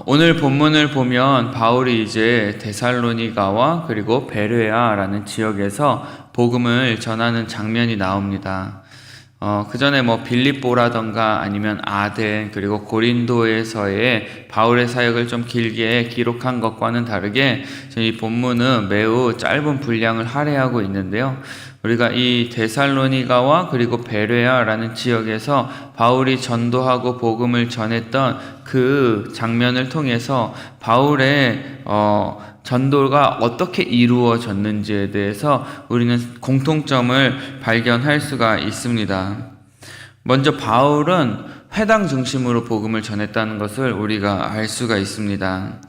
오늘 본문을 보면 바울이 이제 데살로니가와 그리고 베레아라는 지역에서 복음을 전하는 장면이 나옵니다. 그 전에 빌립보라던가 아니면 아덴 그리고 고린도에서의 바울의 사역을 좀 길게 기록한 것과는 다르게 이 본문은 매우 짧은 분량을 할애하고 있는데요. 우리가 이 데살로니가와 그리고 베레아라는 지역에서 바울이 전도하고 복음을 전했던 그 장면을 통해서 바울의 전도가 어떻게 이루어졌는지에 대해서 우리는 공통점을 발견할 수가 있습니다. 먼저 바울은 회당 중심으로 복음을 전했다는 것을 우리가 알 수가 있습니다.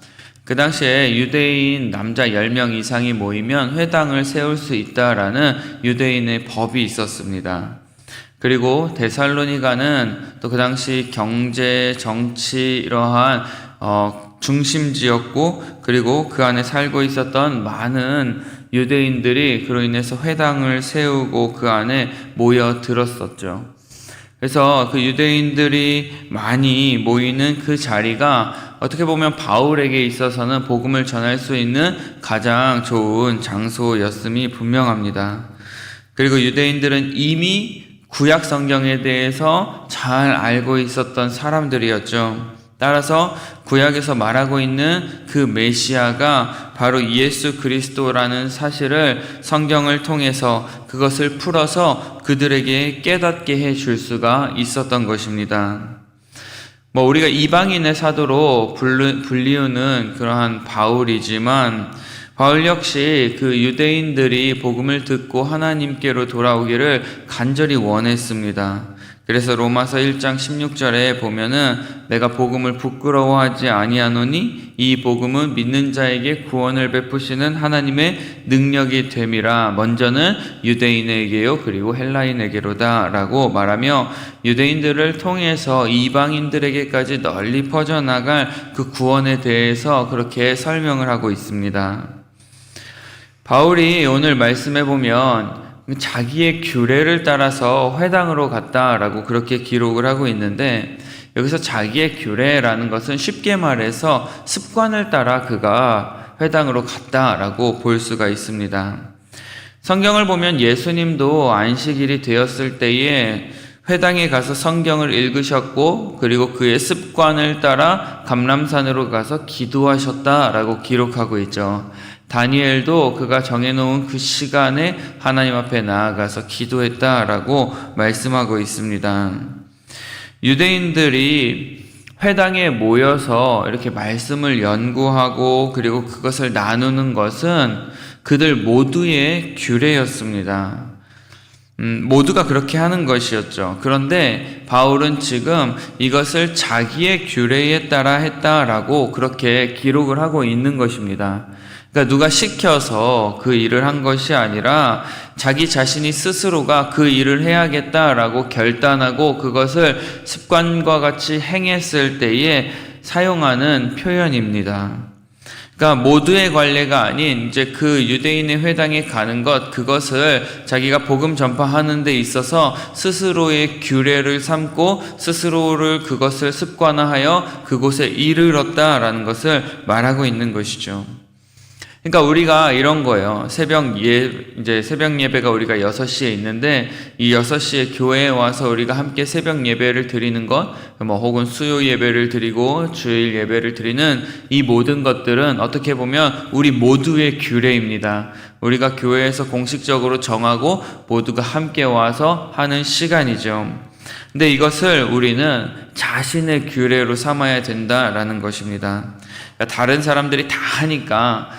그 당시에 유대인 남자 10명 이상이 모이면 회당을 세울 수 있다라는 유대인의 법이 있었습니다. 그리고 데살로니가는 또 그 당시 경제, 정치 이러한 중심지였고, 그리고 그 안에 살고 있었던 많은 유대인들이 그로 인해서 회당을 세우고 그 안에 모여들었었죠. 그래서 그 유대인들이 많이 모이는 그 자리가 어떻게 보면 바울에게 있어서는 복음을 전할 수 있는 가장 좋은 장소였음이 분명합니다. 그리고 유대인들은 이미 구약 성경에 대해서 잘 알고 있었던 사람들이었죠. 따라서 구약에서 말하고 있는 그 메시아가 바로 예수 그리스도라는 사실을 성경을 통해서 그것을 풀어서 그들에게 깨닫게 해줄 수가 있었던 것입니다. 우리가 이방인의 사도로 불리우는 그러한 바울이지만 바울 역시 그 유대인들이 복음을 듣고 하나님께로 돌아오기를 간절히 원했습니다. 그래서 로마서 1장 16절에 보면은 내가 복음을 부끄러워하지 아니하노니 이 복음은 믿는 자에게 구원을 베푸시는 하나님의 능력이 됨이라. 먼저는 유대인에게요 그리고 헬라인에게로다 라고 말하며 유대인들을 통해서 이방인들에게까지 널리 퍼져나갈 그 구원에 대해서 그렇게 설명을 하고 있습니다. 바울이 오늘 말씀해 보면 자기의 규례를 따라서 회당으로 갔다라고 그렇게 기록을 하고 있는데, 여기서 자기의 규례라는 것은 쉽게 말해서 습관을 따라 그가 회당으로 갔다라고 볼 수가 있습니다. 성경을 보면 예수님도 안식일이 되었을 때에 회당에 가서 성경을 읽으셨고, 그리고 그의 습관을 따라 감람산으로 가서 기도하셨다라고 기록하고 있죠. 다니엘도 그가 정해놓은 그 시간에 하나님 앞에 나아가서 기도했다라고 말씀하고 있습니다. 유대인들이 회당에 모여서 이렇게 말씀을 연구하고 그리고 그것을 나누는 것은 그들 모두의 규례였습니다. 모두가 그렇게 하는 것이었죠. 그런데 바울은 지금 이것을 자기의 규례에 따라 했다라고 그렇게 기록을 하고 있는 것입니다. 그러니까 누가 시켜서 그 일을 한 것이 아니라 자기 자신이 스스로가 그 일을 해야겠다라고 결단하고 그것을 습관과 같이 행했을 때에 사용하는 표현입니다. 그러니까 모두의 관례가 아닌 이제 그 유대인의 회당에 가는 것, 그것을 자기가 복음 전파하는 데 있어서 스스로의 규례를 삼고 스스로를 그것을 습관화하여 그곳에 이르렀다라는 것을 말하고 있는 것이죠. 그러니까 우리가 이런 거예요. 새벽 예배가 우리가 6시에 있는데 이 6시에 교회에 와서 우리가 함께 새벽 예배를 드리는 것, 혹은 수요 예배를 드리고 주일 예배를 드리는 이 모든 것들은 어떻게 보면 우리 모두의 규례입니다. 우리가 교회에서 공식적으로 정하고 모두가 함께 와서 하는 시간이죠. 근데 이것을 우리는 자신의 규례로 삼아야 된다라는 것입니다. 그러니까 다른 사람들이 다 하니까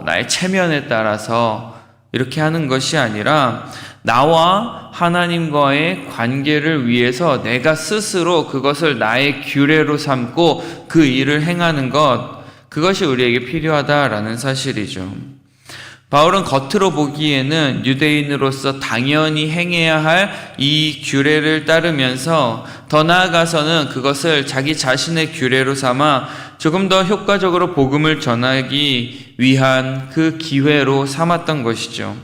나의 체면에 따라서 이렇게 하는 것이 아니라 나와 하나님과의 관계를 위해서 내가 스스로 그것을 나의 규례로 삼고 그 일을 행하는 것, 그것이 우리에게 필요하다라는 사실이죠. 바울은 겉으로 보기에는 유대인으로서 당연히 행해야 할 이 규례를 따르면서 더 나아가서는 그것을 자기 자신의 규례로 삼아 조금 더 효과적으로 복음을 전하기 위한 그 기회로 삼았던 것이죠.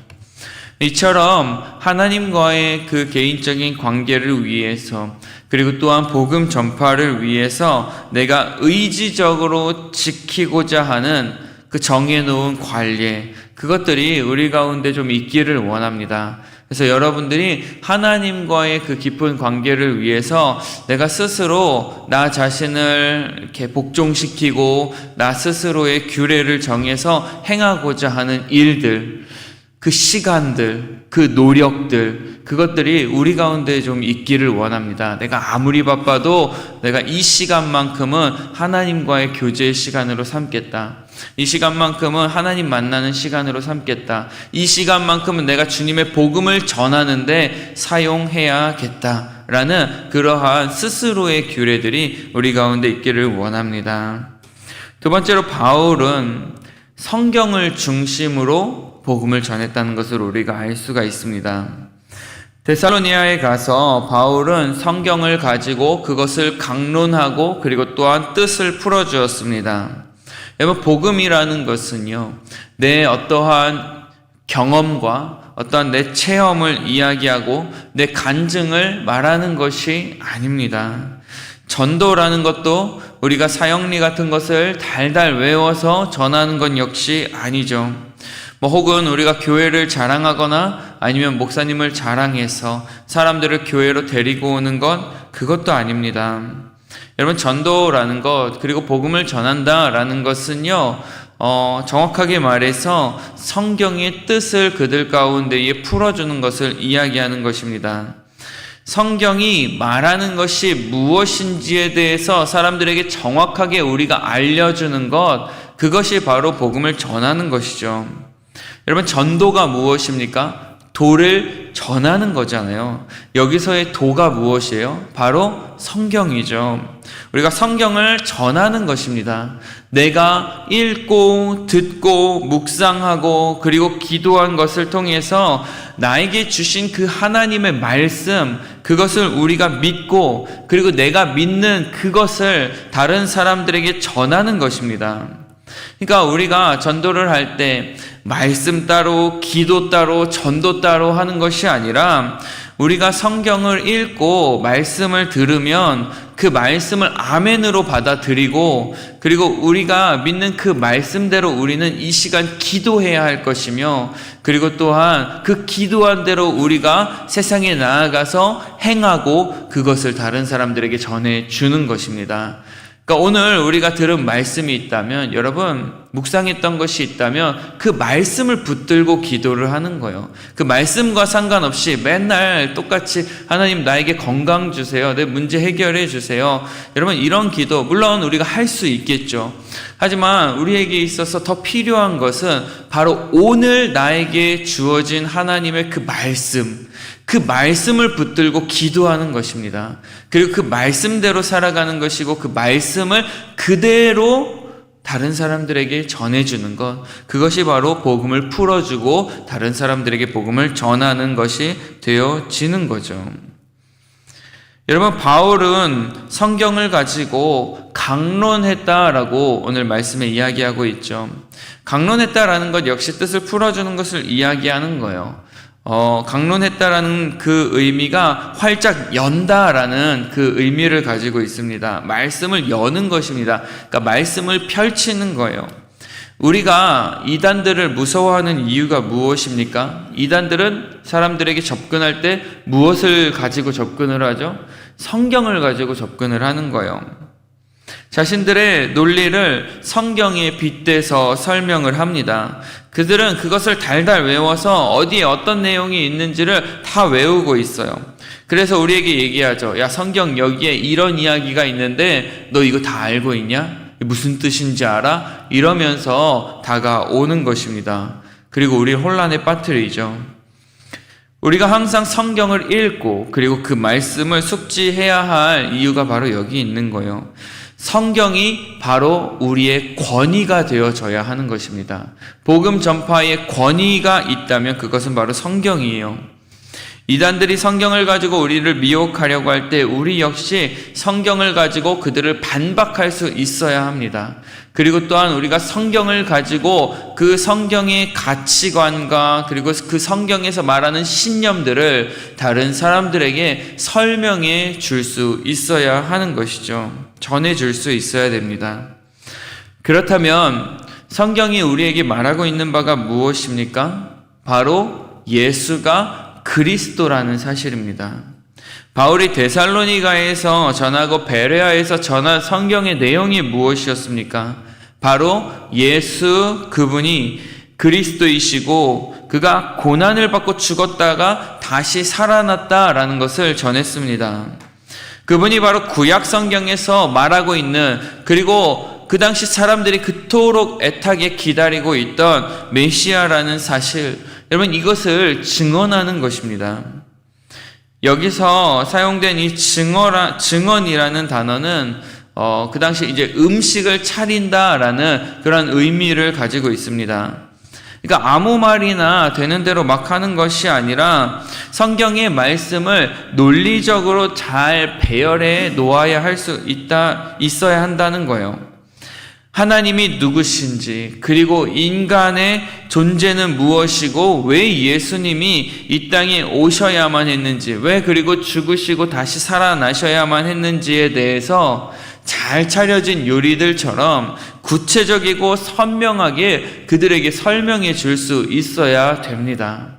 이처럼 하나님과의 그 개인적인 관계를 위해서 그리고 또한 복음 전파를 위해서 내가 의지적으로 지키고자 하는 그 정해놓은 관례, 그것들이 우리 가운데 좀 있기를 원합니다. 그래서 여러분들이 하나님과의 그 깊은 관계를 위해서 내가 스스로 나 자신을 이렇게 복종시키고 나 스스로의 규례를 정해서 행하고자 하는 일들, 그 시간들, 그 노력들, 그것들이 우리 가운데 좀 있기를 원합니다. 내가 아무리 바빠도 내가 이 시간만큼은 하나님과의 교제의 시간으로 삼겠다. 이 시간만큼은 하나님 만나는 시간으로 삼겠다. 이 시간만큼은 내가 주님의 복음을 전하는데 사용해야겠다라는 그러한 스스로의 규례들이 우리 가운데 있기를 원합니다. 두 번째로 바울은 성경을 중심으로 복음을 전했다는 것을 우리가 알 수가 있습니다. 데살로니아에 가서 바울은 성경을 가지고 그것을 강론하고 그리고 또한 뜻을 풀어주었습니다. 여러분, 복음이라는 것은요, 내 어떠한 경험과 어떠한 내 체험을 이야기하고 내 간증을 말하는 것이 아닙니다. 전도라는 것도 우리가 사형리 같은 것을 달달 외워서 전하는 건 역시 아니죠. 혹은 우리가 교회를 자랑하거나 아니면 목사님을 자랑해서 사람들을 교회로 데리고 오는 건 그것도 아닙니다. 여러분, 전도라는 것, 그리고 복음을 전한다라는 것은요, 정확하게 말해서 성경의 뜻을 그들 가운데에 풀어주는 것을 이야기하는 것입니다. 성경이 말하는 것이 무엇인지에 대해서 사람들에게 정확하게 우리가 알려주는 것, 그것이 바로 복음을 전하는 것이죠. 여러분, 전도가 무엇입니까? 도를 전하는 거잖아요. 여기서의 도가 무엇이에요? 바로 성경이죠. 우리가 성경을 전하는 것입니다. 내가 읽고 듣고 묵상하고 그리고 기도한 것을 통해서 나에게 주신 그 하나님의 말씀, 그것을 우리가 믿고 그리고 내가 믿는 그것을 다른 사람들에게 전하는 것입니다. 그러니까 우리가 전도를 할 때 말씀 따로, 기도 따로, 전도 따로 하는 것이 아니라 우리가 성경을 읽고 말씀을 들으면 그 말씀을 아멘으로 받아들이고 그리고 우리가 믿는 그 말씀대로 우리는 이 시간 기도해야 할 것이며 그리고 또한 그 기도한 대로 우리가 세상에 나아가서 행하고 그것을 다른 사람들에게 전해주는 것입니다. 그러니까 오늘 우리가 들은 말씀이 있다면, 여러분 묵상했던 것이 있다면 그 말씀을 붙들고 기도를 하는 거예요. 그 말씀과 상관없이 맨날 똑같이 하나님 나에게 건강 주세요, 내 문제 해결해 주세요, 여러분 이런 기도 물론 우리가 할 수 있겠죠. 하지만 우리에게 있어서 더 필요한 것은 바로 오늘 나에게 주어진 하나님의 그 말씀, 그 말씀을 붙들고 기도하는 것입니다. 그리고 그 말씀대로 살아가는 것이고 그 말씀을 그대로 다른 사람들에게 전해주는 것, 그것이 바로 복음을 풀어주고 다른 사람들에게 복음을 전하는 것이 되어지는 거죠. 여러분, 바울은 성경을 가지고 강론했다라고 오늘 말씀에 이야기하고 있죠. 강론했다라는 것 역시 뜻을 풀어주는 것을 이야기하는 거예요. 강론했다라는 그 의미가 활짝 연다라는 그 의미를 가지고 있습니다. 말씀을 여는 것입니다. 그러니까 말씀을 펼치는 거예요. 우리가 이단들을 무서워하는 이유가 무엇입니까? 이단들은 사람들에게 접근할 때 무엇을 가지고 접근을 하죠? 성경을 가지고 접근을 하는 거예요. 자신들의 논리를 성경에 빗대서 설명을 합니다. 그들은 그것을 달달 외워서 어디에 어떤 내용이 있는지를 다 외우고 있어요. 그래서 우리에게 얘기하죠. 야, 성경 여기에 이런 이야기가 있는데 너 이거 다 알고 있냐? 무슨 뜻인지 알아? 이러면서 다가오는 것입니다. 그리고 우리를 혼란에 빠뜨리죠. 우리가 항상 성경을 읽고 그리고 그 말씀을 숙지해야 할 이유가 바로 여기 있는 거예요. 성경이 바로 우리의 권위가 되어져야 하는 것입니다. 복음 전파의 권위가 있다면 그것은 바로 성경이에요. 이단들이 성경을 가지고 우리를 미혹하려고 할 때 우리 역시 성경을 가지고 그들을 반박할 수 있어야 합니다. 그리고 또한 우리가 성경을 가지고 그 성경의 가치관과 그리고 그 성경에서 말하는 신념들을 다른 사람들에게 설명해 줄 수 있어야 하는 것이죠. 전해 줄 수 있어야 됩니다. 그렇다면 성경이 우리에게 말하고 있는 바가 무엇입니까? 바로 예수가 그리스도라는 사실입니다. 바울이 데살로니가에서 전하고 베레아에서 전한 성경의 내용이 무엇이었습니까? 바로 예수 그분이 그리스도이시고 그가 고난을 받고 죽었다가 다시 살아났다라는 것을 전했습니다. 그분이 바로 구약 성경에서 말하고 있는, 그리고 그 당시 사람들이 그토록 애타게 기다리고 있던 메시아라는 사실, 여러분 이것을 증언하는 것입니다. 여기서 사용된 이 증언이라는 단어는 그 당시 이제 음식을 차린다라는 그런 의미를 가지고 있습니다. 그러니까 아무 말이나 되는 대로 막 하는 것이 아니라 성경의 말씀을 논리적으로 잘 배열해 놓아야 할 수 있어야 한다는 거예요. 하나님이 누구신지, 그리고 인간의 존재는 무엇이고 왜 예수님이 이 땅에 오셔야만 했는지, 왜 그리고 죽으시고 다시 살아나셔야만 했는지에 대해서 잘 차려진 요리들처럼 구체적이고 선명하게 그들에게 설명해 줄 수 있어야 됩니다.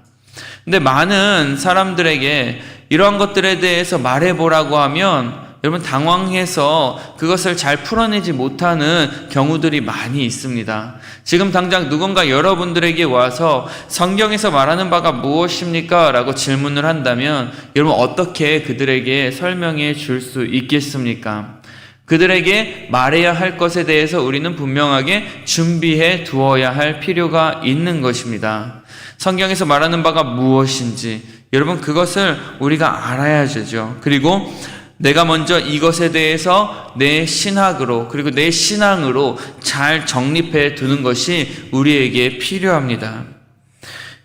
근데 많은 사람들에게 이러한 것들에 대해서 말해보라고 하면 여러분 당황해서 그것을 잘 풀어내지 못하는 경우들이 많이 있습니다. 지금 당장 누군가 여러분들에게 와서 성경에서 말하는 바가 무엇입니까? 라고 질문을 한다면 여러분 어떻게 그들에게 설명해 줄 수 있겠습니까? 그들에게 말해야 할 것에 대해서 우리는 분명하게 준비해 두어야 할 필요가 있는 것입니다. 성경에서 말하는 바가 무엇인지 여러분 그것을 우리가 알아야 되죠. 그리고 내가 먼저 이것에 대해서 내 신학으로 그리고 내 신앙으로 잘 정립해 두는 것이 우리에게 필요합니다.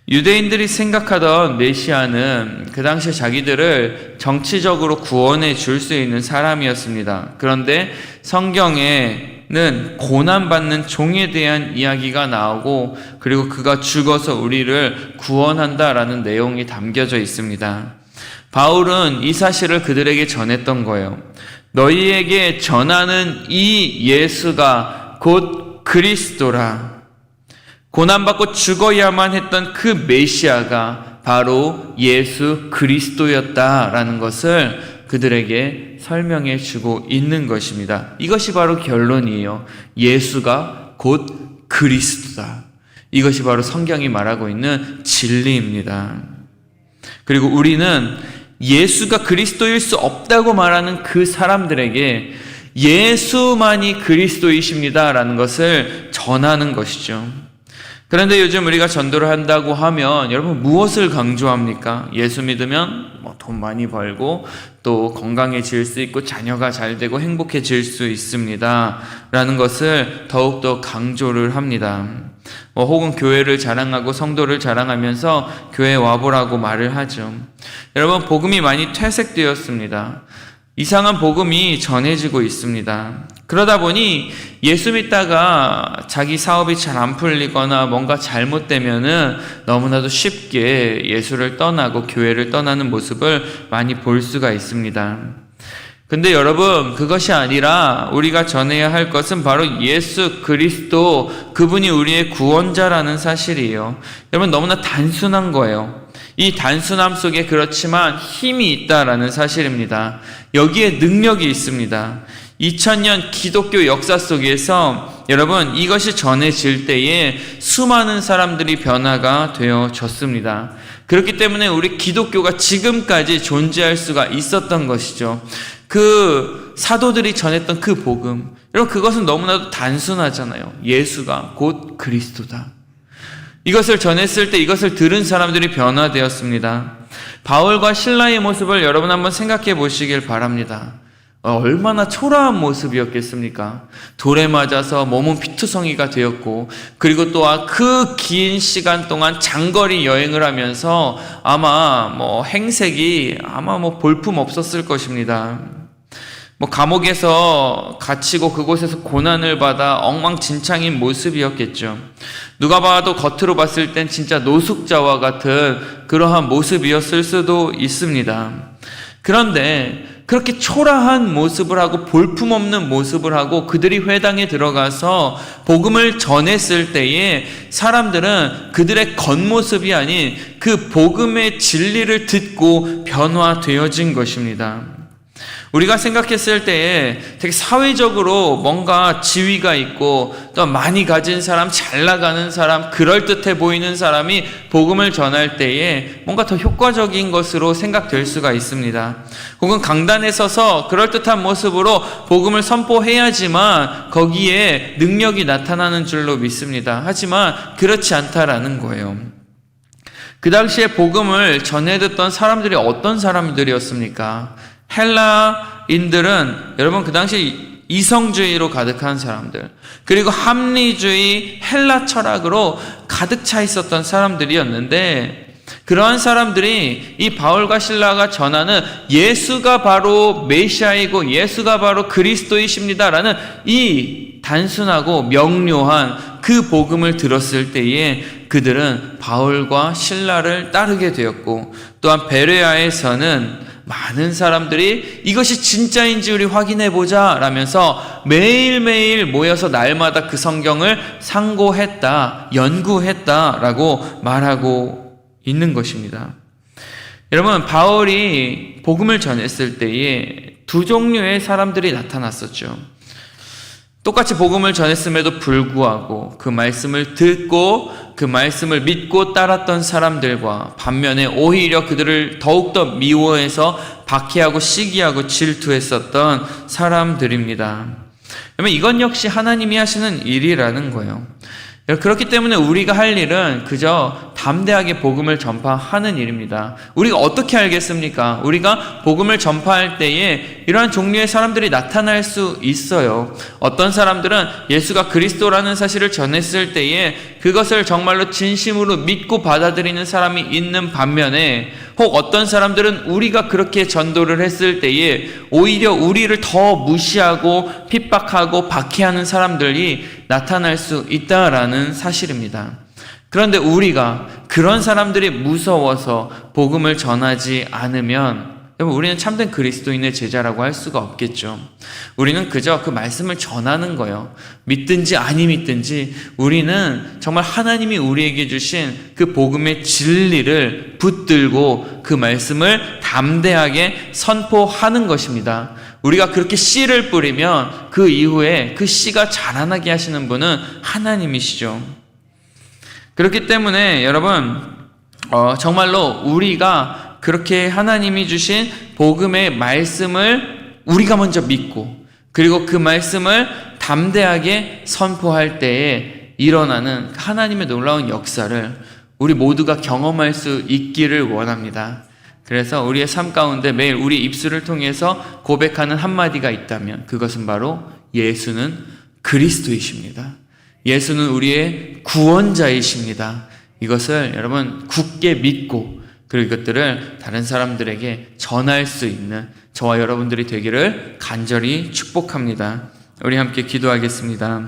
유대인들이 생각하던 메시아는 그 당시에 자기들을 정치적으로 구원해 줄 수 있는 사람이었습니다. 그런데 성경에는 고난받는 종에 대한 이야기가 나오고 그리고 그가 죽어서 우리를 구원한다라는 내용이 담겨져 있습니다. 바울은 이 사실을 그들에게 전했던 거예요. 너희에게 전하는 이 예수가 곧 그리스도라. 고난받고 죽어야만 했던 그 메시아가 바로 예수 그리스도였다라는 것을 그들에게 설명해 주고 있는 것입니다. 이것이 바로 결론이에요. 예수가 곧 그리스도다. 이것이 바로 성경이 말하고 있는 진리입니다. 그리고 우리는 예수가 그리스도일 수 없다고 말하는 그 사람들에게 예수만이 그리스도이십니다라는 것을 전하는 것이죠. 그런데 요즘 우리가 전도를 한다고 하면 여러분 무엇을 강조합니까? 예수 믿으면 돈 많이 벌고 또 건강해질 수 있고 자녀가 잘 되고 행복해질 수 있습니다 라는 것을 더욱더 강조를 합니다. 혹은 교회를 자랑하고 성도를 자랑하면서 교회에 와보라고 말을 하죠. 여러분 복음이 많이 퇴색되었습니다. 이상한 복음이 전해지고 있습니다. 그러다 보니 예수 믿다가 자기 사업이 잘 안 풀리거나 뭔가 잘못되면은 너무나도 쉽게 예수를 떠나고 교회를 떠나는 모습을 많이 볼 수가 있습니다. 근데 여러분 그것이 아니라 우리가 전해야 할 것은 바로 예수 그리스도, 그분이 우리의 구원자라는 사실이에요. 여러분 너무나 단순한 거예요. 이 단순함 속에 그렇지만 힘이 있다라는 사실입니다. 여기에 능력이 있습니다. 2000년 기독교 역사 속에서 여러분 이것이 전해질 때에 수많은 사람들이 변화가 되어졌습니다. 그렇기 때문에 우리 기독교가 지금까지 존재할 수가 있었던 것이죠. 그 사도들이 전했던 그 복음, 여러분 그것은 너무나도 단순하잖아요. 예수가 곧 그리스도다. 이것을 전했을 때 이것을 들은 사람들이 변화되었습니다. 바울과 실라의 모습을 여러분 한번 생각해 보시길 바랍니다. 얼마나 초라한 모습이었겠습니까? 돌에 맞아서 몸은 피투성이가 되었고, 그리고 또한 그 긴 시간 동안 장거리 여행을 하면서 아마 행색이 아마 볼품 없었을 것입니다. 감옥에서 갇히고 그곳에서 고난을 받아 엉망진창인 모습이었겠죠. 누가 봐도 겉으로 봤을 땐 진짜 노숙자와 같은 그러한 모습이었을 수도 있습니다. 그런데 그렇게 초라한 모습을 하고 볼품없는 모습을 하고 그들이 회당에 들어가서 복음을 전했을 때에 사람들은 그들의 겉모습이 아닌 그 복음의 진리를 듣고 변화되어진 것입니다. 우리가 생각했을 때에 되게 사회적으로 뭔가 지위가 있고 또 많이 가진 사람, 잘 나가는 사람, 그럴듯해 보이는 사람이 복음을 전할 때에 뭔가 더 효과적인 것으로 생각될 수가 있습니다. 혹은 강단에 서서 그럴듯한 모습으로 복음을 선포해야지만 거기에 능력이 나타나는 줄로 믿습니다. 하지만 그렇지 않다라는 거예요. 그 당시에 복음을 전해 듣던 사람들이 어떤 사람들이었습니까? 헬라인들은 여러분 그 당시 이성주의로 가득한 사람들, 그리고 합리주의 헬라 철학으로 가득 차 있었던 사람들이었는데, 그러한 사람들이 이 바울과 실라가 전하는 예수가 바로 메시아이고 예수가 바로 그리스도이십니다라는 이 단순하고 명료한 그 복음을 들었을 때에 그들은 바울과 실라를 따르게 되었고, 또한 베레아에서는 많은 사람들이 이것이 진짜인지 우리 확인해보자 라면서 매일매일 모여서 날마다 그 성경을 상고했다, 연구했다 라고 말하고 있는 것입니다. 여러분, 바울이 복음을 전했을 때에 두 종류의 사람들이 나타났었죠. 똑같이 복음을 전했음에도 불구하고 그 말씀을 듣고 그 말씀을 믿고 따랐던 사람들과, 반면에 오히려 그들을 더욱더 미워해서 박해하고 시기하고 질투했었던 사람들입니다. 그러면 이건 역시 하나님이 하시는 일이라는 거예요. 그렇기 때문에 우리가 할 일은 그저 담대하게 복음을 전파하는 일입니다. 우리가 어떻게 알겠습니까? 우리가 복음을 전파할 때에 이러한 종류의 사람들이 나타날 수 있어요. 어떤 사람들은 예수가 그리스도라는 사실을 전했을 때에 그것을 정말로 진심으로 믿고 받아들이는 사람이 있는 반면에, 혹 어떤 사람들은 우리가 그렇게 전도를 했을 때에 오히려 우리를 더 무시하고 핍박하고 박해하는 사람들이 나타날 수 있다라는 사실입니다. 그런데 우리가 그런 사람들이 무서워서 복음을 전하지 않으면 우리는 참된 그리스도인의 제자라고 할 수가 없겠죠. 우리는 그저 그 말씀을 전하는 거예요. 믿든지 아니 믿든지 우리는 정말 하나님이 우리에게 주신 그 복음의 진리를 붙들고 그 말씀을 담대하게 선포하는 것입니다. 우리가 그렇게 씨를 뿌리면 그 이후에 그 씨가 자라나게 하시는 분은 하나님이시죠. 그렇기 때문에 여러분, 정말로 우리가 그렇게 하나님이 주신 복음의 말씀을 우리가 먼저 믿고, 그리고 그 말씀을 담대하게 선포할 때에 일어나는 하나님의 놀라운 역사를 우리 모두가 경험할 수 있기를 원합니다. 그래서 우리의 삶 가운데 매일 우리 입술을 통해서 고백하는 한마디가 있다면 그것은 바로 예수는 그리스도이십니다. 예수는 우리의 구원자이십니다. 이것을 여러분 굳게 믿고, 그리고 이것들을 다른 사람들에게 전할 수 있는 저와 여러분들이 되기를 간절히 축복합니다. 우리 함께 기도하겠습니다.